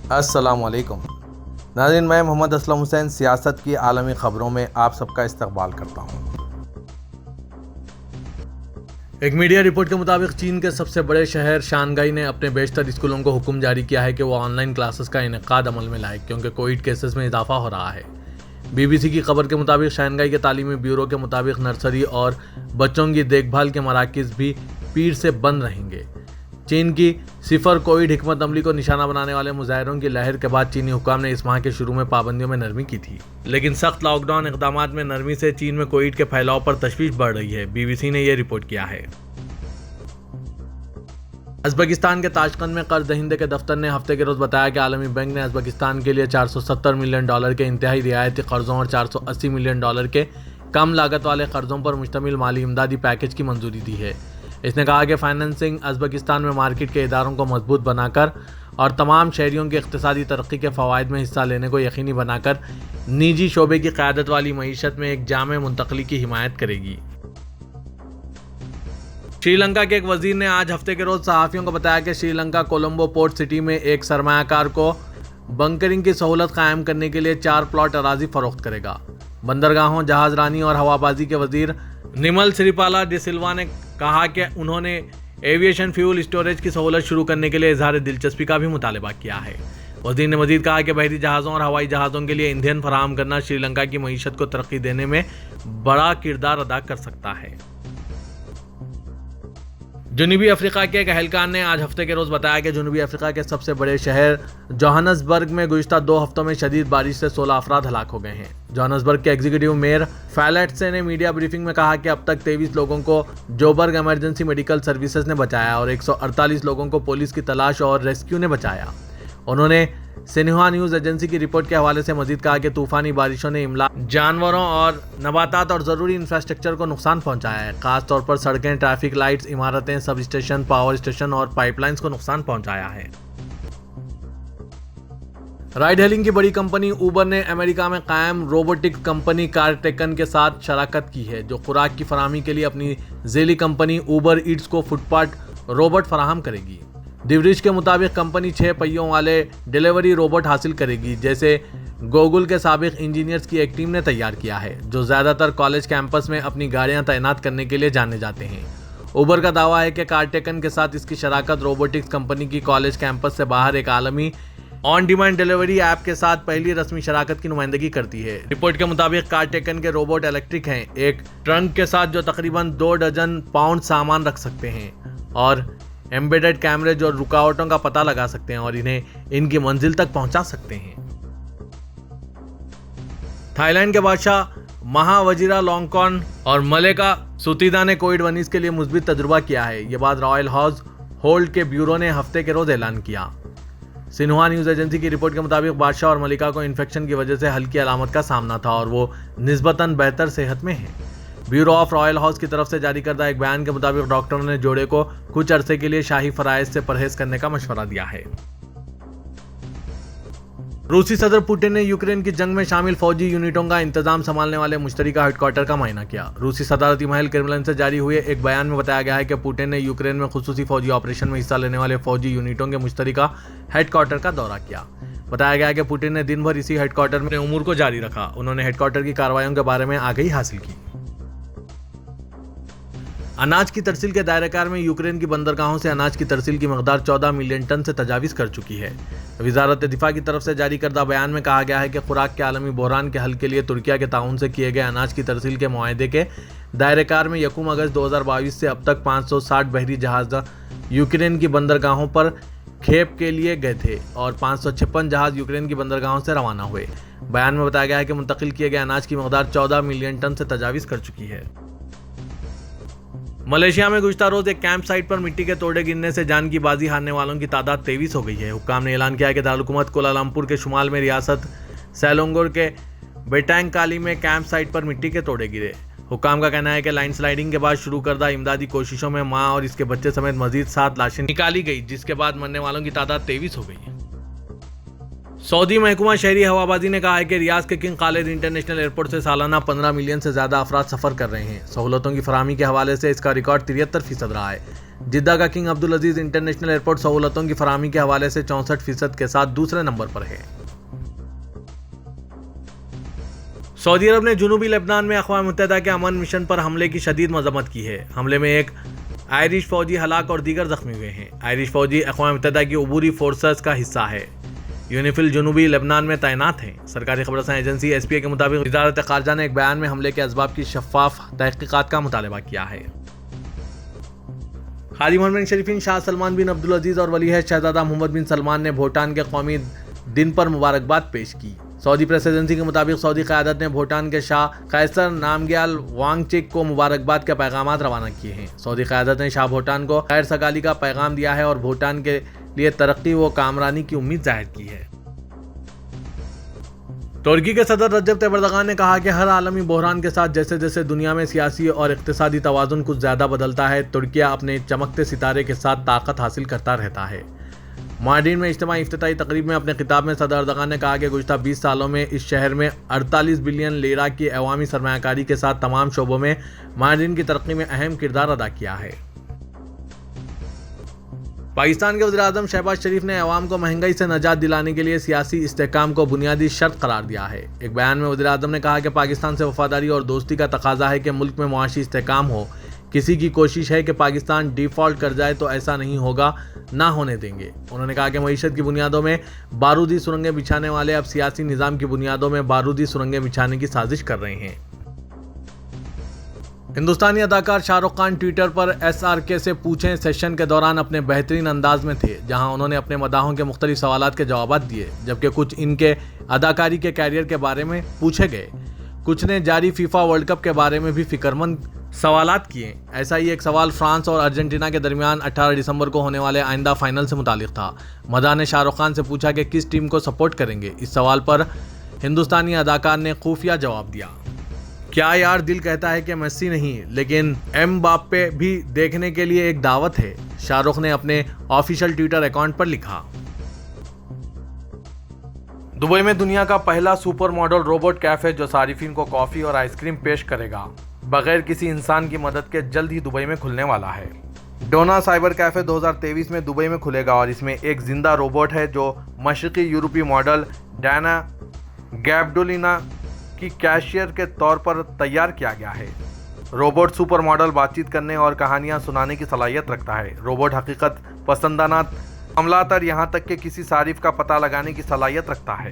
अस्सलाम वालेकुम नाज़रीन, मैं मोहम्मद असलम हुसैन सियासत की आलमी ख़बरों में आप सबका इस्तकबाल करता हूँ। एक मीडिया रिपोर्ट के मुताबिक चीन के सबसे बड़े शहर शांघाई ने अपने बेशतर स्कूलों को हुक्म जारी किया है कि वो ऑनलाइन क्लासेस का इनेकाद अमल में लाए, क्योंकि कोविड केसेस में इजाफा हो रहा है। BBC की खबर के मुताबिक शांघाई के तालीमी ब्यूरो के मुताबिक नर्सरी और बच्चों की देखभाल के मराकज़ भी पीर से बंद रहेंगे। चीन की सिफर कोविड हिकमत अमली को निशाना बनाने वाले मुजाहिरों की लहर के बाद चीनी हुकाम ने इस माह के शुरू में पाबंदियों में नरमी की थी, लेकिन सख्त लॉकडाउन इक़दाम में नरमी से चीन में कोविड के फैलाव पर तशवीश बढ़ रही है। BBC ने यह रिपोर्ट किया है। उज़्बेकिस्तान के ताशकंद में कर्ज दहिंदे के दफ्तर ने हफ्ते के रोज बताया कि आलमी बैंक ने उज़्बेकिस्तान के लिए $470 मिलियन के इंतहाई रियायती कर्जों और $480 मिलियन के कम लागत वाले कर्जों पर मुश्तमिल माली इमदादी पैकेज की मंजूरी दी है। इसने कहा कि फाइनेंसिंग उज़्बेकिस्तान में मार्केट के इदारों को मजबूत बनाकर और तमाम शहरियों की इक़्तिसादी तरक्की के फ़वाइद में हिस्सा लेने को यकीनी बनाकर निजी शोबे की क़यादत वाली मईशत में एक जामे मुंतकली की हिमायत करेगी। श्रीलंका के एक वजीर ने आज हफ्ते के रोज सहाफ़ियों को बताया कि श्रीलंका कोलंबो पोर्ट सिटी में एक सरमायाकार को बंकरिंग की सहूलत कायम करने के लिए 4 प्लॉट अराजी फरोख्त करेगा। बंदरगाहों, जहाजरानी और हवाबाजी के वजीर निमल सिरिपाला डिसिल्वा ने कहा कि उन्होंने एविएशन फ्यूल स्टोरेज की सहूलत शुरू करने के लिए इजहार दिलचस्पी का भी मुतालबा किया है। वजीर ने मजीद कहा कि बहरी जहाज़ों और हवाई जहाज़ों के लिए ईंधन फराहम करना श्रीलंका की मईशत को तरक्की देने में बड़ा किरदार अदा कर सकता है। जनूबी अफ्रीका के एक अहलकार ने आज हफ्ते के रोज बताया कि जनूबी अफ्रीका के सबसे बड़े शहर जोहान्सबर्ग में गुज़िश्ता 2 हफ्तों में शदीद बारिश से 16 अफराद हलाक हो गए हैं। जोहान्सबर्ग के एग्जीक्यूटिव मेयर फैलेट्से ने मीडिया ब्रीफिंग में कहा कि अब तक 23 लोगों को जोबर्ग इमरजेंसी मेडिकल सर्विसेज ने बचाया और 148 लोगों को पुलिस की तलाश और रेस्क्यू ने बचाया। उन्होंने सिन्हुआ न्यूज़ एजेंसी की रिपोर्ट के हवाले से मजीद कहा कि तूफानी बारिशों ने इमला जानवरों और नबातात और ज़रूरी इंफ्रास्ट्रक्चर को नुकसान पहुंचाया है। खासतौर पर सड़कें, ट्रैफिक लाइट्स, इमारतें, सब स्टेशन, पावर स्टेशन और पाइपलाइंस को नुकसान पहुंचाया है। राइड हेलिंग की बड़ी कंपनी उबर ने अमेरिका में कायम रोबोटिक कंपनी कारटेकन के साथ शराकत की है, जो खुराक की फराहमी के लिए अपनी झेली कंपनी उबर ईट्स को फुटपाथ रोबोट फराहम करेगी। डिवरिश के मुताबिक कंपनी 6 पहियों वाले डिलीवरी रोबोट हासिल करेगी, जैसे गूगल के साबिक इंजीनियर्स की एक टीम ने तैयार किया है, जो ज़्यादातर कॉलेज कैंपस में अपनी गाड़ियां तैनात करने के लिए जाने जाते हैं। उबर का दावा है कि कारटेकन के साथ इसकी शराकत रोबोटिक्स कंपनी की कॉलेज कैंपस से बाहर एक आलमी ऑन डिमांड डिलीवरी ऐप के साथ पहली रस्मी शराकत की नुमाइंदगी करती है। रिपोर्ट के मुताबिक कारटेकन के रोबोट इलेक्ट्रिक हैं, एक ट्रंक के साथ जो तकरीबन 2 डजन पाउंड सामान रख सकते हैं और एम्बेडेड कैमरे जो रुकावटों का पता लगा सकते हैं और इन्हें इनकी मंजिल तक पहुंचा सकते हैं। थाईलैंड के बादशाह महावजीरा लोंगकॉर्न और मलेका सुतीदा ने कोविड-19 के लिए मुस्बित तजुर्बा किया है। ये बात रॉयल हाउस होल्ड के ब्यूरो ने हफ्ते के रोज ऐलान किया। सिन्हुआ न्यूज़ एजेंसी की रिपोर्ट के मुताबिक बादशाह और मलिका को इन्फेक्शन की वजह से हल्की अलामत का सामना था और वो निस्बतन बेहतर सेहत में हैं। ब्यूरो ऑफ रॉयल हाउस की तरफ से जारी करदा एक बयान के मुताबिक डॉक्टरों ने जोड़े को कुछ अरसे के लिए शाही फराइज से परहेज करने का मशवरा दिया है। रूसी सदर पुतिन ने यूक्रेन की जंग में शामिल फौजी यूनिटों का इंतजाम संभालने वाले मुश्तरका हेडक्वार्टर का मुआयना किया। रूसी सदारती महल क्रेमलिन से जारी हुए एक बयान में बताया गया है कि पुतिन ने यूक्रेन में खुसूसी फौजी ऑपरेशन में हिस्सा लेने वाले फौजी यूनिटों के मुश्तरका हेडक्वार्टर का दौरा किया। बताया गया है कि पुतिन ने दिन भर इसी हेडक्वार्टर में उमूर को जारी रखा। उन्होंने हेडक्वार्टर की कार्रवाइयों के बारे में आगाही हासिल की। अनाज की तरसील के दायरेकार में यूक्रेन की बंदरगाहों से अनाज की तरसील की मकदार 14 मिलियन टन से तजावीज़ कर चुकी है। वजारत दिफा की तरफ से जारी करदा बयान में कहा गया है कि खुराक के आलमी बहरान के हल के लिए तुर्किया के ताउन से किए गए अनाज की तरसील के मुआहदे के दायरेकार में 1 अगस्त 2022 से अब तक 560 बहरी जहाज़ यूक्रेन की बंदरगाहों पर खेप के लिए गए थे और 556 जहाज़ यूक्रेन की बंदरगाहों से रवाना हुए। बयान में बताया गया है कि मुंतकिल किए गए अनाज की मकदार 14 मिलियन टन से तजावीज़ कर चुकी है। मलेशिया में गुज़िश्ता रोज एक कैंप साइट पर मिट्टी के तोड़े गिरने से जान की बाजी हारने वालों की तादाद 23 हो गई है। हुक्काम ने ऐलान किया कि दारुलहुकूमत कोलालमपुर के शुमाल में रियासत सेलोंगोर के बेटांग काली में कैंप साइट पर मिट्टी के तोड़े गिरे। हुक्काम का कहना है कि लैंडस्लाइडिंग के बाद शुरू करदा इमदादी कोशिशों में मां और इसके बच्चे समेत मजीद 7 लाशें निकाली गई, जिसके बाद मरने वालों की तादाद 23 हो गई है। सऊदी महकमा शहरी हवाबाजी ने कहा है कि रियाद के किंग खालिद इंटरनेशनल एयरपोर्ट से सालाना 15 मिलियन से ज़्यादा अफराद सफ़र कर रहे हैं। सहूलतों की फराहमी के हवाले से इसका रिकॉर्ड 73% रहा है। जिद्दा का किंग अब्दुल अजीज इंटरनेशनल एयरपोर्ट सहूलतों की फराहमी के हवाले से 64% के साथ दूसरे नंबर पर है। सऊदी अरब ने जुनूबी लेबनान में अक़वाम मुत्तहिदा के अमन मिशन पर हमले की शदीद मजम्मत की है। हमले में एक आयरिश फौजी हलाक और दीगर जख्मी हुए हैं। आयरिश फौजी अक़वाम मुत्तहिदा की अबूरी फोर्सेस का हिस्सा है। यूनिफिल जुनूबी लेबनान में तैनात हैं। सरकारी खबरसां एजेंसी SPA के मुताबिक वज़ारत ख़ारजा ने एक बयान में हमले के असबाब की शफ़ाफ़ तहक़ीक़ात का मुतालबा किया है। खादिम हरमैन शरीफीन शाह सलमान बिन अब्दुल अजीज़ और वली शहज़ादा मोहम्मद बिन सलमान ने भूटान के कौमी दिन पर मुबारकबाद पेश की। सऊदी प्रेस एजेंसी के मुताबिक सऊदी क़यादत ने भूटान के शाह कैसर नामग्याल वांगचुक को मुबारकबाद के पैगाम रवाना किए हैं। सऊदी क़यादत ने शाह भूटान को खैर सगाली का पैगाम दिया है और भूटान के लिए तरक्की व कामरानी की उम्मीद जाहिर की है। तुर्की के सदर रजब तैयब एर्दोगान ने कहा कि हर आलमी बहरान के साथ जैसे जैसे दुनिया में सियासी और इक़्तिसादी तवाज़ुन कुछ ज़्यादा बदलता है, तुर्किया अपने चमकते सितारे के साथ ताकत हासिल करता रहता है। मार्डिन में इज्तिमाई इफ्तिताही तकरीब में अपने खिताब में सदर एर्दोगान ने कहा कि गुज़िश्ता 20 सालों में इस शहर में 48 बिलियन लीरा की अवामी सरमायाकारी के साथ तमाम शोबों में मार्डिन की तरक्की में अहम किरदार अदा किया है। पाकिस्तान के वज़ीर-ए-आज़म शहबाज शरीफ ने अवाम को महंगाई से निजात दिलाने के लिए सियासी इस्तेहकाम को बुनियादी शर्त करार दिया है। एक बयान में वज़ीर-ए-आज़म ने कहा कि पाकिस्तान से वफादारी और दोस्ती का तकाजा है कि मुल्क में मुआशी इस्तेहकाम हो। किसी की कोशिश है कि पाकिस्तान डिफ़ॉल्ट कर जाए तो ऐसा नहीं होगा, ना होने देंगे। उन्होंने कहा कि मईशत की बुनियादों में बारूदी सुरंगें बिछाने वाले अब सियासी निज़ाम की बुनियादों में बारूदी सुरंगें बिछाने की साजिश कर रहे हैं। हिंदुस्तानी अदाकार शाहरुख खान ट्विटर पर SRK से पूछें सेशन के दौरान अपने बेहतरीन अंदाज में थे, जहां उन्होंने अपने मदाहों के मुख्तलिफ सवालात के जवाब दिए, जबकि कुछ इनके अदाकारी के कैरियर के बारे में पूछे गए। कुछ ने जारी FIFA वर्ल्ड कप के बारे में भी फिक्रमंद सवालात किए। ऐसा ही एक सवाल फ्रांस और अर्जेंटीना के दरमियान 18 दिसंबर को होने वाले आइंदा फाइनल से मुतालिक था। मदाह ने शाहरुख खान से पूछा कि किस टीम को सपोर्ट करेंगे। इस सवाल पर हिंदुस्तानी अदाकार ने खुफिया जवाब दिया, क्या यार, दिल कहता है कि मेसी नहीं, लेकिन एमबाप्पे भी देखने के लिए एक दावत है, शाहरुख ने अपने ऑफिशियल ट्विटर अकाउंट पर लिखा। दुबई में दुनिया का पहला सुपर मॉडल रोबोट कैफे जो सारिफिन को कॉफी और आइसक्रीम पेश करेगा बगैर किसी इंसान की मदद के, जल्द ही दुबई में खुलने वाला है। डोना साइबर कैफे 2023 में दुबई में खुलेगा और इसमें एक जिंदा रोबोट है जो मशरकी यूरोपीय मॉडल डायना गैब्डोलिना की कैशियर के तौर पर तैयार किया गया है। रोबोट सुपर मॉडल बातचीत करने और कहानियां सुनाने की सलाहियत रखता है। रोबोट हकीकत पसंदाना मामलात और यहाँ तक कि किसी सारिफ का पता लगाने की सलाहियत रखता है।